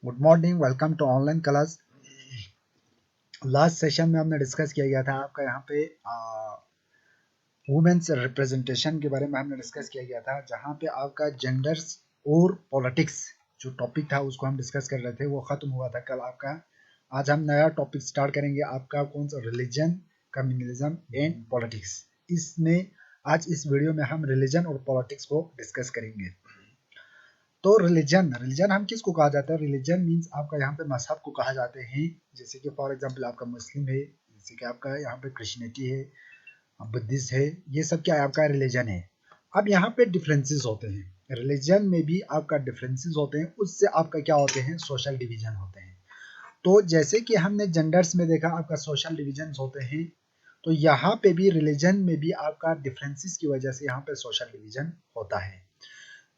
Good morning, welcome to online class. Last session में हमने discuss किया गया था आपका यहाँ पे वुमेन्स रिप्रेजेंटेशन के बारे में हमने डिस्कस किया गया था, जहाँ पे आपका जेंडर्स और पॉलिटिक्स जो टॉपिक था उसको हम डिस्कस कर रहे थे, वो ख़त्म हुआ था कल आपका। आज हम नया टॉपिक स्टार्ट करेंगे आपका, कौन सा, रिलीजन, कम्युनलिज्म एंड पॉलिटिक्स। इसमें आज इस वीडियो में हम रिलीजन और पॉलिटिक्स को डिस्कस करेंगे। तो रिलीजन हम किसको कहा जाता है? रिलीजन मीन्स आपका यहाँ पे मजहब को कहा जाते हैं। जैसे कि फॉर एग्जांपल आपका मुस्लिम है, जैसे कि आपका यहाँ पे क्रिश्चियनिटी है, बुद्धिस्ट है, ये सब क्या है? आपका रिलीजन है। अब यहाँ पे डिफरेंसेस होते हैं, रिलीजन में भी आपका डिफरेंसेस होते हैं, उससे आपका क्या होते हैं? सोशल डिवीजन होते हैं। तो जैसे कि हमने जेंडर्स में देखा आपका सोशल डिवीजन होते हैं, तो यहाँ पे भी रिलीजन में भी आपका डिफरेंसेस की वजह से यहाँ पे सोशल डिवीजन होता है।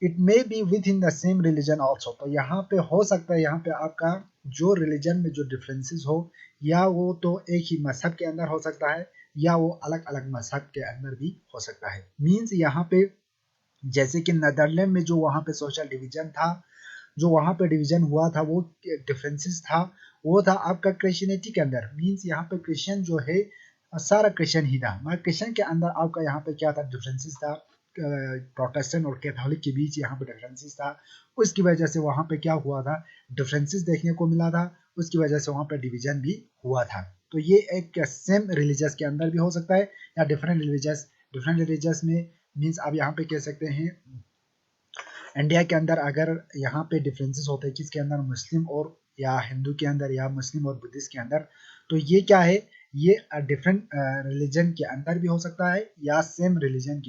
It may be with in the same religion also. तो यहाँ पे हो सकता है यहाँ पे आपका जो रिलीजन में जो डिफरेंसेस हो, या वो तो एक ही मजहब के अंदर हो सकता है, या वो अलग अलग मजहब के अंदर भी हो सकता है। मीन्स यहाँ पे जैसे कि नीदरलैंड में जो वहाँ पे सोशल डिवीजन था, जो वहाँ पे डिवीजन हुआ था, वो डिफरेंसेस था, वो था आपका क्रिश्चियनिटी के अंदर। मीन्स यहाँ पे क्रिश्चियन जो है सारा क्रिश्चियन ही था, मगर क्रिश्चियन के अंदर आपका यहाँ पे क्या था? डिफरेंसेस था। प्रोटेस्टेंट और कैथोलिक के बीच यहाँ पे डिफरेंसेस था, उसकी वजह से वहाँ पे क्या हुआ था? डिफरेंसेस देखने को मिला था, उसकी वजह से वहाँ पे डिवीजन भी हुआ था। तो ये एक सेम रिलीजियस के अंदर भी हो सकता है, या डिफरेंट रिलीजियस में मीन्स आप यहाँ पे कह सकते हैं इंडिया के अंदर अगर यहाँ पे डिफरेंसेस होते हैं, किसके अंदर? मुस्लिम और या हिंदू के अंदर, या मुस्लिम और बुद्धिस्ट के अंदर। तो ये क्या है? ये डिफरेंट रिलीजन के अंदर भी हो सकता है, या सेम रिलीजन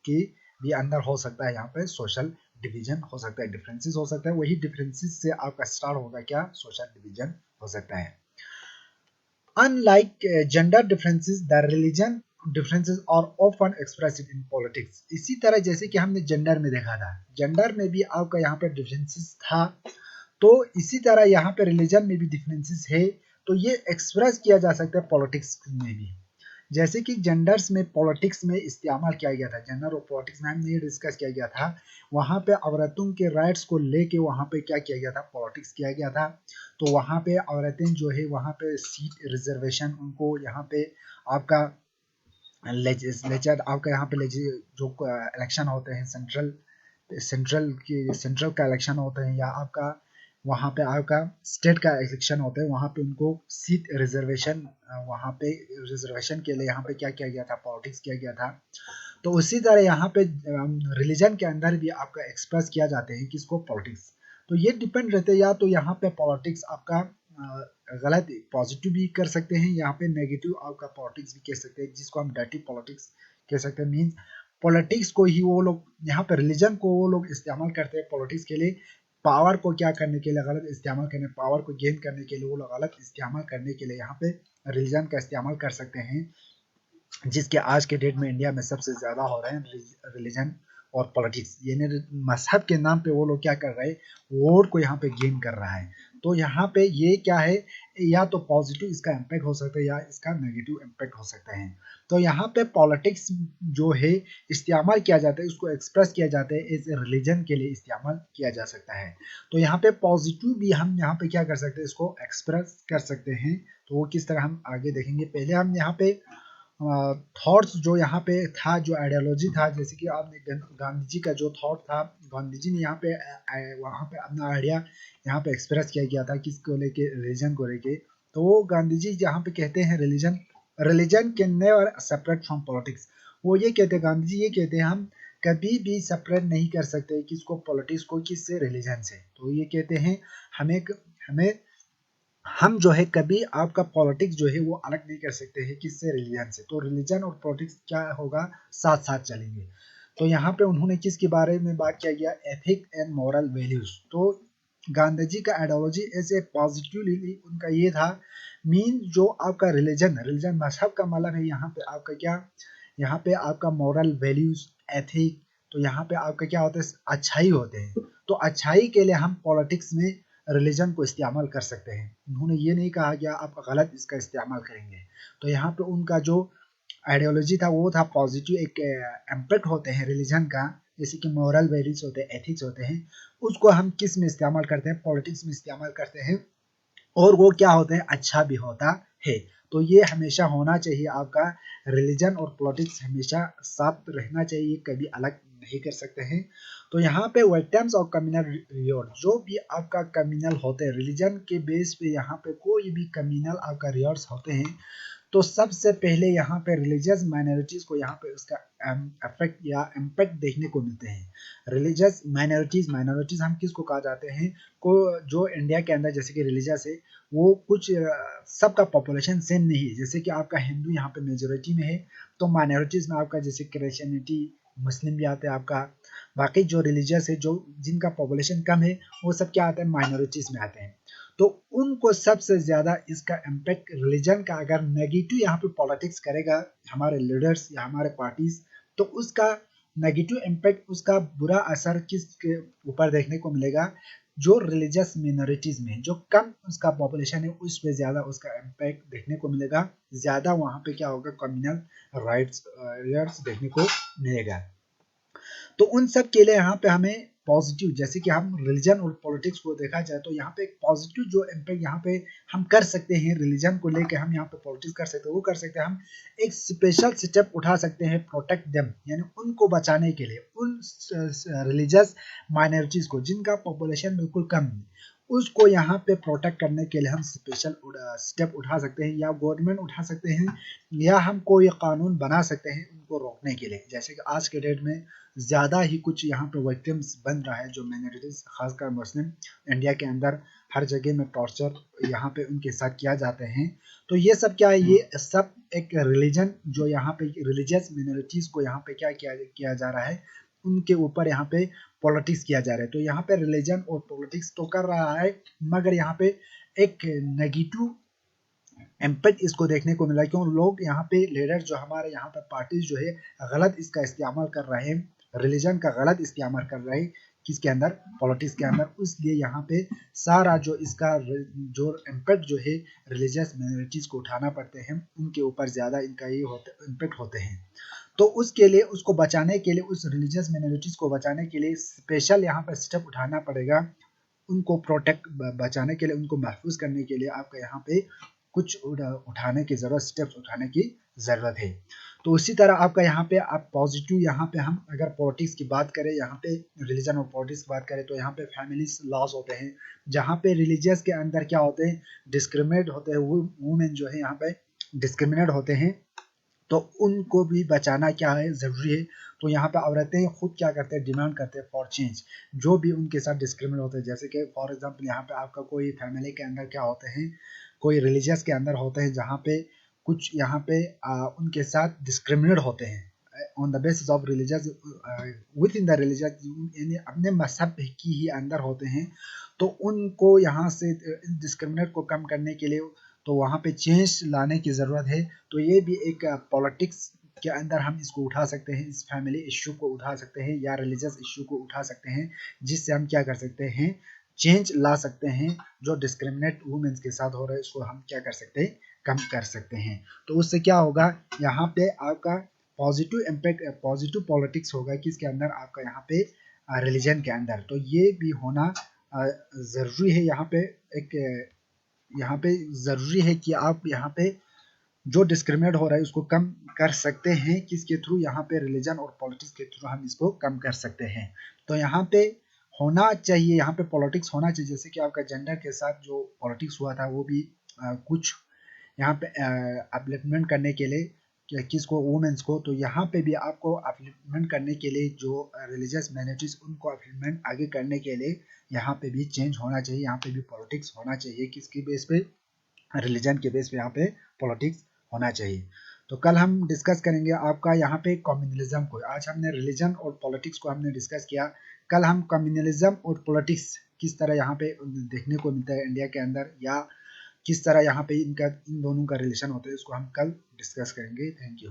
के भी अंदर हो सकता है। यहाँ पे सोशल डिवीजन हो सकता है, डिफरेंसेस हो सकता है। वही डिफरेंसेस से आपका स्टार्ट होगा क्या? सोशल डिवीजन हो सकता है। Unlike gender differences, the religion differences are often expressed in politics. इसी तरह जैसे कि हमने जेंडर में देखा था, जेंडर में भी आपका यहाँ पे डिफरेंसेस था, तो इसी तरह यहाँ पे रिलीजन में भी डिफरेंसेस है। तो ये एक्सप्रेस किया जा सकता है पॉलिटिक्स में भी। जैसे कि जेंडर्स में पॉलिटिक्स में इस्तेमाल किया गया था, जेंडर और पॉलिटिक्स में हमने ये डिस्कस किया गया था, वहाँ पे औरतों के राइट्स को लेके वहाँ पे क्या किया गया था? पॉलिटिक्स किया गया था। तो वहाँ पे औरतें जो है, वहाँ पे सीट रिजर्वेशन उनको यहाँ पे आपका लेजिस्लेचर, आपका यहाँ पे जो इलेक्शन होते हैं, सेंट्रल का इलेक्शन होते हैं, या आपका वहाँ पे आपका स्टेट का इलेक्शन होता है, वहाँ पे उनको सीट रिजर्वेशन, वहाँ पे रिजर्वेशन के लिए यहाँ पे क्या किया गया था? पॉलिटिक्स किया गया था। तो उसी तरह यहाँ पे रिलीजन के अंदर भी आपका एक्सप्रेस किया जाते हैं, किसको? पॉलिटिक्स। तो ये डिपेंड रहते हैं, या तो यहाँ पे पॉलिटिक्स आपका गलत पॉजिटिव भी कर सकते हैं, यहाँ पे नेगेटिव आपका पॉलिटिक्स भी कह सकते हैं, जिसको हम डायरेक्टिव पॉलिटिक्स कह सकते हैं। मीन्स पॉलिटिक्स को ही वो लोग यहाँ पे रिलीजन को वो लोग इस्तेमाल करते हैं पॉलिटिक्स के लिए, पावर को क्या करने के लिए? गलत इस्तेमाल करने, पावर को गेन करने के लिए वो लोग गलत इस्तेमाल करने के लिए यहाँ पे रिलीजन का इस्तेमाल कर सकते हैं, जिसके आज के डेट में इंडिया में सबसे ज्यादा हो रहे हैं रिलीजन और पॉलिटिक्स। यानी मजहब के नाम पे वो लोग क्या कर रहे हैं? वोट को यहाँ पे गेन कर रहा है। तो यहाँ पे ये क्या है? या तो पॉजिटिव इसका इम्पैक्ट हो सकता है, या इसका नेगेटिव इम्पैक्ट हो सकता है। तो यहाँ पे पॉलिटिक्स जो है इस्तेमाल किया जाता है, उसको एक्सप्रेस किया जाता है एज ए रिलीजन के लिए इस्तेमाल किया जा सकता है। तो यहाँ पे पॉजिटिव भी हम यहाँ पे क्या कर सकते हैं? इसको एक्सप्रेस कर सकते हैं। तो वो किस तरह हम आगे देखेंगे। पहले हम यहाँ पे थॉट्स जो यहाँ पे था, जो आइडियोलॉजी था, जैसे कि आपने गांधी जी का जो थॉट था, गांधी जी ने यहाँ पे वहाँ पे अपना आइडिया यहाँ पे एक्सप्रेस किया गया था, किसको लेके? रिलीजन को लेके। तो वो गांधी जी यहाँ पे कहते हैं religion religion can never separate from politics. वो ये कहते हैं, गांधी जी ये कहते हैं, हम कभी भी सेपरेट नहीं कर सकते किसको? पॉलिटिक्स को, किससे? रिलीजन से। तो ये कहते हैं हमें हमें हम जो है कभी आपका पॉलिटिक्स जो है वो अलग नहीं कर सकते हैं, किससे? रिलीजन से। तो रिलीजन और पॉलिटिक्स क्या होगा? साथ साथ चलेंगे। तो यहाँ पे उन्होंने किसके बारे में बात किया गया? Ethic and moral values. तो गांधी जी का आइडियोलॉजी एज ए पॉजिटिवली उनका ये था, मीन जो आपका रिलीजन मजहब का मतलब है, यहाँ पे आपका क्या? यहाँ पे आपका मॉरल वैल्यूज, एथिक। तो यहाँ पे आपका क्या होता है? अच्छाई होते हैं। तो अच्छाई के लिए हम पॉलिटिक्स में रिलीजन को इस्तेमाल कर सकते हैं। उन्होंने ये नहीं कहा कि आप गलत इसका इस्तेमाल करेंगे। तो यहाँ पे उनका जो आइडियोलॉजी था वो था पॉजिटिव, एक इम्पैक्ट होते हैं रिलीजन का, जैसे कि मॉरल वैल्यूज होते हैं, एथिक्स होते हैं, उसको हम किस में इस्तेमाल करते हैं, पॉलिटिक्स में इस्तेमाल करते हैं, और वो क्या होते हैं, अच्छा भी होता है। तो ये हमेशा होना चाहिए आपका, रिलीजन और पॉलिटिक्स हमेशा साथ रहना चाहिए, कभी अलग नहीं कर सकते हैं। तो यहाँ पे विक्टिम्स ऑफ कम्युनल रिवॉर्ड, जो भी आपका कम्युनल होते हैं रिलीजन के बेस पे, यहाँ पे कोई भी कम्युनल आपका रिवॉर्ड्स होते हैं, तो सबसे पहले यहाँ पे रिलीजियस माइनॉरिटीज को यहाँ पे उसका इफेक्ट या इम्पैक्ट देखने को मिलते हैं। रिलीजियस माइनॉरिटीज, माइनॉरिटीज हम किसको कहा जाते हैं, को जो इंडिया के अंदर जैसे कि रिलीजियस है, वो कुछ सबका पॉपुलेशन सेम नहीं है। जैसे कि आपका हिंदू यहाँ पे मेजोरिटी में है, तो माइनॉरिटीज में आपका जैसे क्रिश्चियनिटी, मुस्लिम भी आते हैं आपका, बाकी जो रिलीजियस है, जो जिनका पॉपुलेशन कम है, वो सब क्या आते हैं, माइनॉरिटीज में आते हैं। तो उनको सबसे ज्यादा इसका इम्पैक्ट रिलीजन का अगर नेगेटिव यहाँ पे पॉलिटिक्स करेगा हमारे लीडर्स या हमारे पार्टीज, तो उसका नेगेटिव इम्पैक्ट, उसका बुरा असर किसके ऊपर देखने को मिलेगा, जो रिलीजियस मिनोरिटीज में जो कम उसका पॉपुलेशन है, उस पे ज्यादा उसका इम्पैक्ट देखने को मिलेगा, ज्यादा वहां पे क्या होगा, कम्युनल राइट्स देखने को मिलेगा। तो उन सब के लिए यहाँ पे हमें पॉजिटिव, जैसे कि हम रिलीजन और पॉलिटिक्स को देखा जाए, तो यहाँ पे एक पॉजिटिव जो इम्पैक्ट यहाँ पे हम कर सकते हैं, रिलीजन को लेके हम यहाँ पे पॉलिटिक्स कर सकते हैं, वो कर सकते हैं हम एक स्पेशल स्टेप उठा सकते हैं, प्रोटेक्ट देम, यानी उनको बचाने के लिए, उन रिलीजियस माइनॉरिटीज को जिनका पॉपुलेशन बिल्कुल कम है, उसको यहाँ पे प्रोटेक्ट करने के लिए हम स्पेशल स्टेप उठा सकते हैं, या गवर्नमेंट उठा सकते हैं, या हम कोई कानून बना सकते हैं उनको रोकने के लिए। जैसे कि आज के डेट में ज़्यादा ही कुछ यहाँ पे विक्टिम्स बन रहा है, जो माइनॉरिटीज खासकर मुस्लिम, इंडिया के अंदर हर जगह में टॉर्चर यहाँ पे उनके साथ किया जाते हैं। तो ये सब क्या है, ये सब एक रिलीजन, जो यहाँ पे रिलीजियस मिनोरिटीज को यहाँ पे क्या किया जा रहा है, उनके ऊपर यहाँ पे पॉलिटिक्स किया जा रहा है। तो यहाँ पे रिलीजन और पॉलिटिक्स तो कर रहा है, मगर यहाँ पे एक नेगेटिव इम्पैक्ट इसको देखने को मिला, क्यों लोग यहाँ पे लीडर जो हमारे यहाँ पे पार्टीज जो है गलत इसका इस्तेमाल कर रहे हैं, रिलीजन का गलत इस्तेमाल कर रहे हैं, किसके अंदर, पॉलिटिक्स के अंदर। इसलिए यहाँ पे सारा जो इसका जो इम्पैक्ट जो है रिलीजियस माइनॉरिटीज को उठाना पड़ते हैं, उनके ऊपर ज्यादा इनका ये इम्पैक्ट होते हैं। तो उसके लिए, उसको बचाने के लिए, उस रिलीजियस माइनॉरिटीज को बचाने के लिए स्पेशल यहाँ पर स्टेप उठाना पड़ेगा, उनको प्रोटेक्ट, बचाने के लिए, उनको महफूज करने के लिए आपका यहाँ पे कुछ उठाने की जरूरत, स्टेप्स उठाने की जरूरत है। तो उसी तरह आपका यहाँ पे आप पॉजिटिव, यहाँ पे हम अगर पॉलिटिक्स की बात करें, यहाँ पे रिलीजन और पॉलिटिक्स की बात करें, तो यहाँ पे फैमिलीज लॉस होते हैं, जहाँ पे रिलीजियस के अंदर क्या होते हैं, डिस्क्रिमिनेट होते हैं, वुमेन जो है यहाँ पे डिस्क्रिमिनेट होते हैं, तो उनको भी बचाना क्या है, जरूरी है। तो यहाँ पे औरतें खुद क्या करते हैं, डिमांड करते हैं फॉर चेंज, जो भी उनके साथ डिस्क्रिमिनेट होते हैं। जैसे कि फॉर एग्जांपल यहाँ पे आपका कोई फैमिली के अंदर क्या होते हैं, कोई रिलीजियस के अंदर होते हैं, जहाँ पे कुछ यहाँ पे उनके साथ डिस्क्रिमिनेट होते हैं on the basis of religious, with in the religious, यानी अपने मजहब की ही अंदर होते हैं। तो उनको यहाँ से डिस्क्रिमिनेट को कम करने के लिए, तो वहाँ पे चेंज लाने की ज़रूरत है। तो ये भी एक पॉलिटिक्स के अंदर हम इसको उठा सकते हैं, इस फैमिली इश्यू को उठा सकते हैं, या रिलीजियस इश्यू को उठा सकते हैं, जिससे हम क्या कर सकते हैं, चेंज ला सकते हैं। जो डिस्क्रिमिनेट वुमेन्स के साथ हो रहा है, इसको हम क्या कर सकते हैं, कम कर सकते हैं। तो उससे क्या होगा, यहाँ पे आपका पॉजिटिव इम्पैक्ट, पॉजिटिव पॉलिटिक्स होगा, किसके अंदर, आपका यहाँ पे रिलीजन के अंदर। तो ये भी होना ज़रूरी है। यहाँ पे एक, यहाँ पे ज़रूरी है कि आप यहाँ पे जो डिस्क्रिमिनेट हो रहा है उसको कम कर सकते हैं, किसके थ्रू, यहाँ पे रिलीजन और पॉलिटिक्स के थ्रू हम इसको कम कर सकते हैं। तो यहाँ पे होना चाहिए, यहाँ पे पॉलिटिक्स होना चाहिए। जैसे कि आपका जेंडर के साथ जो पॉलिटिक्स हुआ था, वो भी कुछ यहाँ पे अपलिफ्टमेंट करने के लिए, किसको, वुमेन्स को। तो यहाँ पे भी आपको अपलिफ्टमेंट करने के लिए, जो रिलीजियस माइनॉरिटीज, उनको अपलिफ्टमेंट आगे करने के लिए यहाँ पे भी चेंज होना चाहिए, यहाँ पे भी पॉलिटिक्स होना चाहिए, किसकी बेस पे, रिलीजन के बेस पे यहाँ पे पॉलिटिक्स होना चाहिए। तो कल हम डिस्कस करेंगे आपका यहाँ पे कम्युनलिज्म को। आज हमने रिलीजन और पॉलिटिक्स को हमने डिस्कस किया, कल हम कम्युनलिज्म और पॉलिटिक्स किस तरह यहाँ पे देखने को मिलता है इंडिया के अंदर, या किस तरह यहाँ पे इन दोनों का रिलेशन होता है, इसको हम कल डिस्कस करेंगे। Thank you.